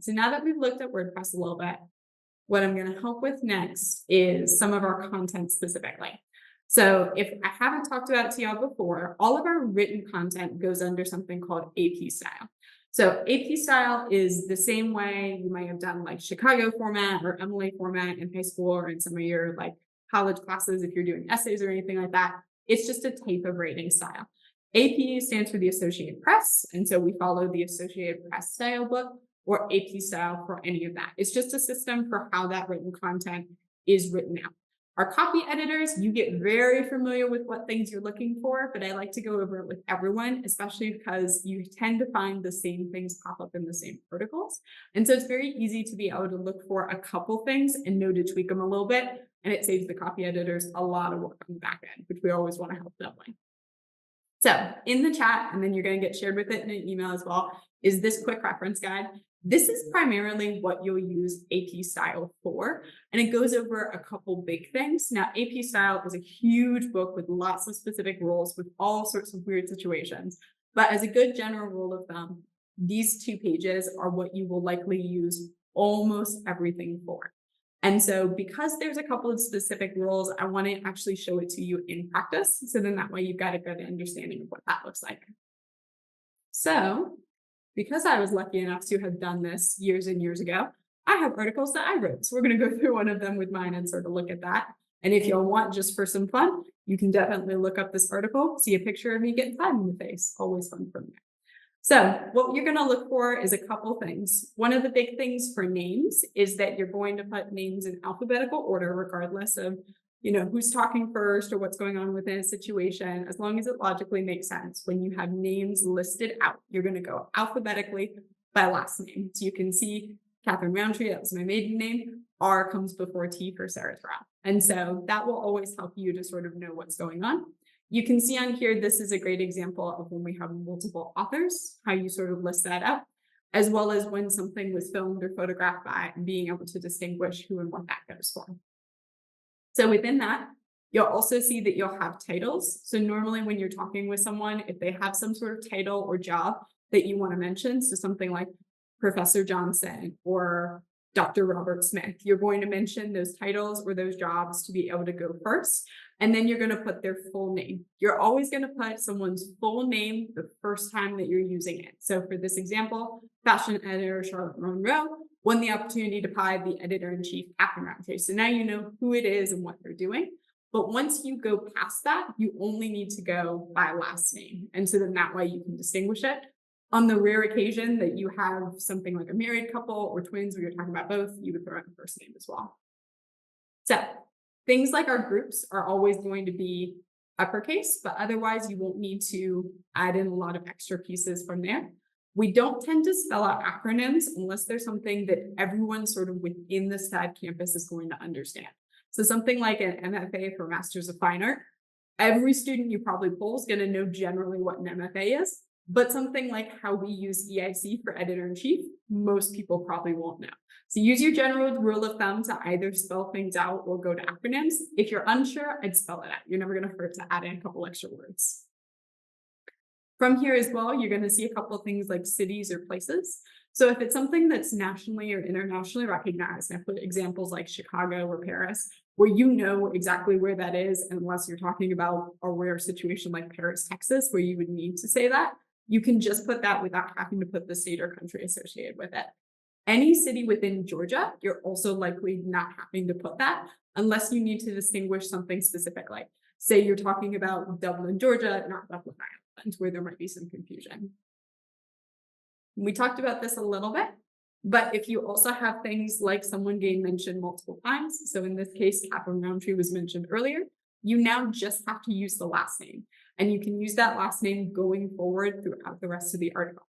So now that we've looked at WordPress a little bit, what I'm going to help with next is some of our content specifically. So if I haven't talked about it to y'all before, all of our written content goes under something called AP style. So AP style is the same way you might have done like Chicago format or MLA format in high school or in some of your like college classes if you're doing essays or anything like that. It's just a type of writing style. AP stands for the Associated Press, and so we follow the Associated Press style book or AP style for any of that. It's just a system for how that written content is written out. Our copy editors, you get very familiar with what things you're looking for, but I like to go over it with everyone, especially because you tend to find the same things pop up in the same articles. And so it's very easy to be able to look for a couple things and know to tweak them a little bit. And it saves the copy editors a lot of work on the back end, which we always want to help them with. So in the chat, and then you're going to get shared with it in an email as well, is this quick reference guide. This is primarily what you'll use AP style for, and it goes over a couple big things. Now, AP style is a huge book with lots of specific rules with all sorts of weird situations. But as a good general rule of thumb, these 2 pages are what you will likely use almost everything for. And so because there's a couple of specific rules, I want to actually show it to you in practice. So then that way you've got a good understanding of what that looks like. So because I was lucky enough to have done this years and years ago, I have articles that I wrote. So we're going to go through one of them with mine and sort of look at that. And if you'll want just for some fun, you can definitely look up this article, see a picture of me getting time in the face. Always fun for me. So what you're going to look for is a couple things. One of the big things for names is that you're going to put names in alphabetical order, regardless of who's talking first or what's going on within a situation, as long as it logically makes sense. When you have names listed out, you're going to go alphabetically by last name. So you can see Catherine Roundtree, that was my maiden name. R comes before T for Sarah Terrell. And so that will always help you to sort of know what's going on. You can see on here, this is a great example of when we have multiple authors, how you sort of list that out, as well as when something was filmed or photographed by and being able to distinguish who and what that goes for. So within that, you'll also see that you'll have titles. So normally when you're talking with someone, if they have some sort of title or job that you want to mention, so something like Professor Johnson or Dr. Robert Smith, you're going to mention those titles or those jobs to be able to go first. And then you're going to put their full name. You're always going to put someone's full name the first time that you're using it. So for this example, fashion editor Charlotte Monroe won the opportunity to buy the editor-in-chief Catherine Roundtree. So now you know who it is and what they're doing. But once you go past that, you only need to go by last name. And so then that way you can distinguish it. On the rare occasion that you have something like a married couple or twins where you're talking about both, you would throw in the first name as well. So things like our groups are always going to be uppercase, but otherwise you won't need to add in a lot of extra pieces from there. We don't tend to spell out acronyms unless there's something that everyone sort of within the SCAD campus is going to understand. So something like an MFA for Masters of Fine Art, every student you probably poll is going to know generally what an MFA is, but something like how we use EIC for editor-in-chief, most people probably won't know. So use your general rule of thumb to either spell things out or go to acronyms. If you're unsure, I'd spell it out. You're never going to hurt to add in a couple extra words. From here as well, you're going to see a couple of things like cities or places. So if it's something that's nationally or internationally recognized, and I put examples like Chicago or Paris, where you know exactly where that is, unless you're talking about a rare situation like Paris, Texas, where you would need to say that, you can just put that without having to put the state or country associated with it. Any city within Georgia, you're also likely not having to put that unless you need to distinguish something specific. Like say you're talking about Dublin, Georgia, not Dublin, Ireland, where there might be some confusion. We talked about this a little bit, but if you also have things like someone getting mentioned multiple times, so in this case, Catherine Roundtree was mentioned earlier, you now just have to use the last name. And you can use that last name going forward throughout the rest of the article.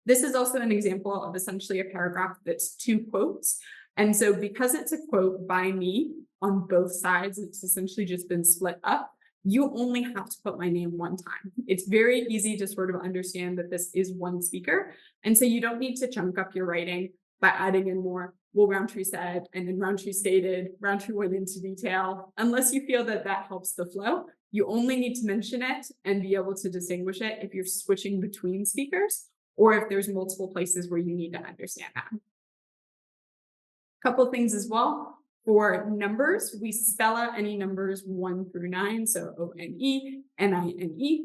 This is also an example of essentially a paragraph that's 2 quotes. And so because it's a quote by me on both sides, it's essentially just been split up. You only have to put my name one time. It's very easy to sort of understand that this is one speaker. And so you don't need to chunk up your writing by adding in more, well, Roundtree said, and then Roundtree stated, Roundtree went into detail. Unless you feel that that helps the flow, you only need to mention it and be able to distinguish it if you're switching between speakers or if there's multiple places where you need to understand that. Couple things as well. For numbers, we spell out any numbers 1 through 9, so O-N-E, N-I-N-E,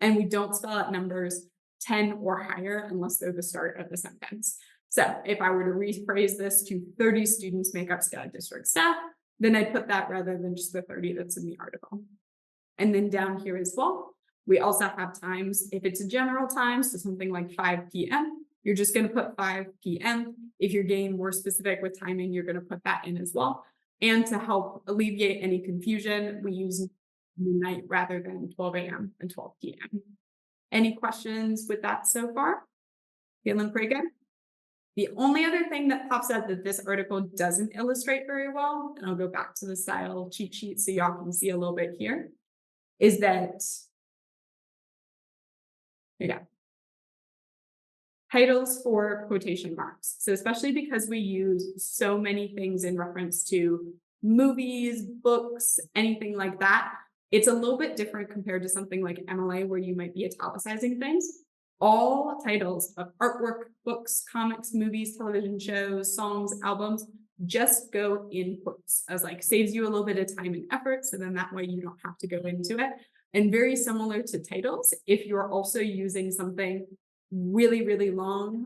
and we don't spell out numbers 10 or higher unless they're the start of the sentence. So if I were to rephrase this to 30 students make up SCAD district staff, then I'd put that rather than just the 30 that's in the article. And then down here as well, we also have times. If it's a general time, so something like 5 p.m., you're just going to put 5 p.m. If you're getting more specific with timing, you're going to put that in as well. And to help alleviate any confusion, we use midnight rather than 12 a.m. and 12 p.m. Any questions with that so far? Feeling pretty good? The only other thing that pops up that this article doesn't illustrate very well, and I'll go back to the style cheat sheet so y'all can see a little bit here, is that, yeah, titles for quotation marks. So especially because we use so many things in reference to movies, books, anything like that, it's a little bit different compared to something like MLA where you might be italicizing things. All titles of artwork, books, comics, movies, television shows, songs, albums just go in quotes, as like saves you a little bit of time and effort. So then that way you don't have to go into it. And very similar to titles, if you're also using something really, really long,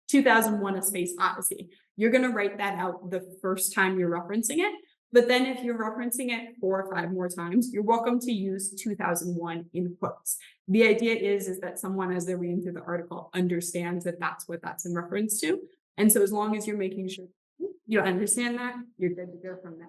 2001: A Space Odyssey, you're going to write that out the first time you're referencing it. But then if you're referencing it 4 or 5 more times, you're welcome to use 2001 in quotes. The idea is that someone, as they're reading through the article, understands that that's what that's in reference to. And so as long as you're making sure you understand that, you're good to go from there.